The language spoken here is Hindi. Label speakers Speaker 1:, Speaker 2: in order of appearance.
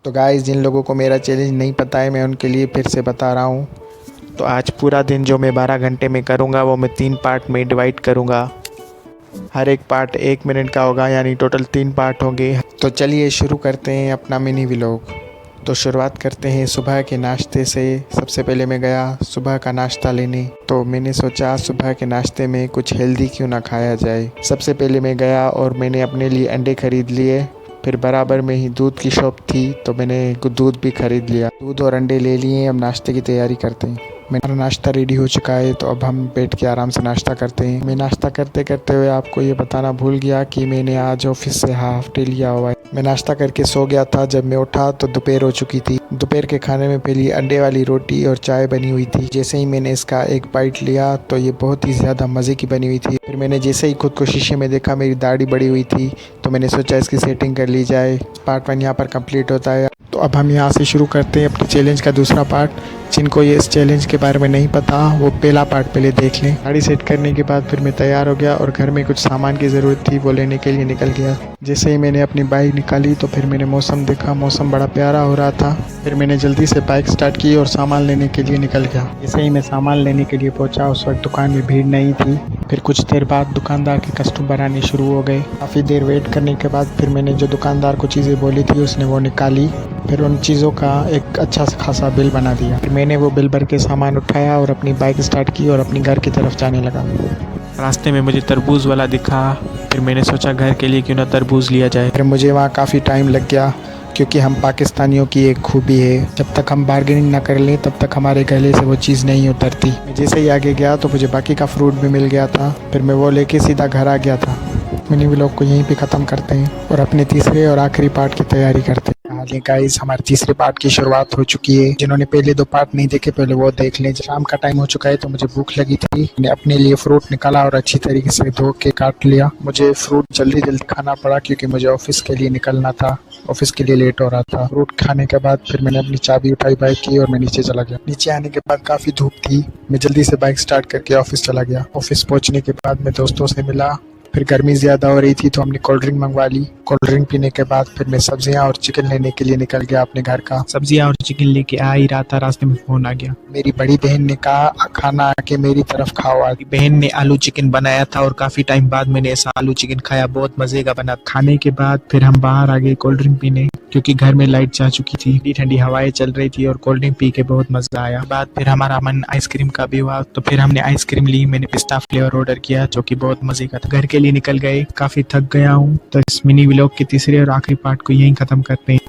Speaker 1: तो गाइस, जिन लोगों को मेरा चैलेंज नहीं पता है, मैं उनके लिए फिर से बता रहा हूँ। तो आज पूरा दिन जो मैं 12 घंटे में करूँगा वो मैं 3 पार्ट में डिवाइड करूँगा। हर एक पार्ट 1 मिनट का होगा, यानी टोटल 3 पार्ट होंगे। तो चलिए शुरू करते हैं अपना मिनी व्लॉग। तो शुरुआत करते हैं सुबह के नाश्ते से। सबसे पहले मैं गया सुबह का नाश्ता लेने। तो मैंने सोचा सुबह के नाश्ते में कुछ हेल्दी क्यों ना खाया जाए। सबसे पहले मैं गया और मैंने अपने लिए अंडे खरीद लिए। फिर बराबर में ही दूध की शॉप थी, तो मैंने दूध भी खरीद लिया। दूध और अंडे ले लिए। अब नाश्ते की तैयारी करते हैं। मेरा नाश्ता रेडी हो चुका है, तो अब हम बैठ के आराम से नाश्ता करते हैं। मैं नाश्ता करते करते हुए आपको ये बताना भूल गया कि मैंने आज ऑफिस से हाफ डे लिया हुआ है। मैं नाश्ता करके सो गया था। जब मैं उठा तो दोपहर हो चुकी थी। दोपहर के खाने में पहली अंडे वाली रोटी और चाय बनी हुई थी। जैसे ही मैंने इसका एक बाइट लिया तो ये बहुत ही ज़्यादा मज़े की बनी हुई थी। फिर मैंने जैसे ही खुद को शीशे में देखा, मेरी दाढ़ी बड़ी हुई थी, तो मैंने सोचा इसकी सेटिंग कर ली जाए। पार्ट 1 यहाँ पर कंप्लीट होता है। तो अब हम यहाँ से शुरू करते हैं अपने चैलेंज का दूसरा पार्ट। जिनको ये इस चैलेंज के बारे में नहीं पता, वो पहला पार्ट पहले देख लें। गाड़ी सेट करने के बाद फिर मैं तैयार हो गया और घर में कुछ सामान की ज़रूरत थी, वो लेने के लिए निकल गया। जैसे ही मैंने अपनी बाइक निकाली तो फिर मैंने मौसम देखा। मौसम बड़ा प्यारा हो रहा था। फिर मैंने जल्दी से बाइक स्टार्ट की और सामान लेने के लिए निकल गया। जैसे ही मैं सामान लेने के लिए पहुंचा, उस वक्त दुकान में भीड़ नहीं थी। फिर कुछ देर बाद दुकानदार के कस्टमर आने शुरू हो गए। काफ़ी देर वेट करने के बाद फिर मैंने जो दुकानदार को चीज़ें बोली थी उसने वो निकाली। फिर उन चीज़ों का एक अच्छा खासा बिल बना दिया। फिर मैंने वो बिल भर के सामान उठाया और अपनी बाइक स्टार्ट की और अपनी घर की तरफ जाने लगा। रास्ते में मुझे तरबूज वाला दिखा। फिर मैंने सोचा घर के लिए क्यों ना तरबूज लिया जाए। फिर मुझे वहाँ काफ़ी टाइम लग गया, क्योंकि हम पाकिस्तानियों की एक खूबी है, जब तक हम बार्गेनिंग ना कर लें तब तक हमारे गले से वो चीज़ नहीं उतरती। मैं जैसे ही आगे गया तो मुझे बाकी का फ्रूट भी मिल गया था। फिर मैं वो लेके सीधा घर आ गया था। मिनी व्लॉग को यहीं पे ख़त्म करते हैं और अपने तीसरे और आखिरी पार्ट की तैयारी करते हैं। हालांकि गाइस, हमारे तीसरे पार्ट की शुरुआत हो चुकी है। जिन्होंने पहले 2 पार्ट नहीं देखे, पहले वो देख लें। शाम का टाइम हो चुका है तो मुझे भूख लगी थी। मैंने अपने लिए फ्रूट निकाला और अच्छी तरीके से धो के काट लिया। मुझे फ्रूट जल्दी जल्दी खाना पड़ा, क्योंकि मुझे ऑफिस के लिए निकलना था। ऑफिस के लिए लेट हो रहा था। फ्रूट खाने के बाद फिर मैंने अपनी चाबी उठाई बाइक की और मैं नीचे चला गया। नीचे आने के बाद काफ़ी धूप थी। मैं जल्दी से बाइक स्टार्ट करके ऑफिस चला गया। ऑफिस पहुंचने के बाद मैं दोस्तों से मिला। फिर गर्मी ज़्यादा हो रही थी तो हमने कोल्ड ड्रिंक मंगवा ली। कोल्ड ड्रिंक पीने के बाद फिर मैं सब्जियां और चिकन लेने के लिए निकल गया अपने घर का। सब्जियां और चिकन लेके आ ही रहा था, रास्ते में फ़ोन आ गया। मेरी बड़ी बहन ने कहा खाना आके मेरी तरफ खाओ। आज बहन ने आलू चिकन बनाया था और काफ़ी टाइम बाद मैंने ऐसा आलू चिकन खाया। बहुत मज़े का बना। खाने के बाद फिर हम बाहर आ गए कोल्ड ड्रिंक पीने, क्योंकि घर में लाइट जा चुकी थी। ठंडी ठंडी हवाएं चल रही थी और कोल्ड ड्रिंक पी के बहुत मज़ा आया। बाद फिर हमारा मन आइसक्रीम का भी हुआ, तो फिर हमने आइसक्रीम ली। मैंने पिस्ता फ्लेवर ऑर्डर किया, जो कि बहुत मज़े का था। घर के लिए निकल गए। काफ़ी थक गया हूँ, तो इस मिनी व्लॉग के तीसरे और आखिरी पार्ट को यहीं ख़त्म करते हैं।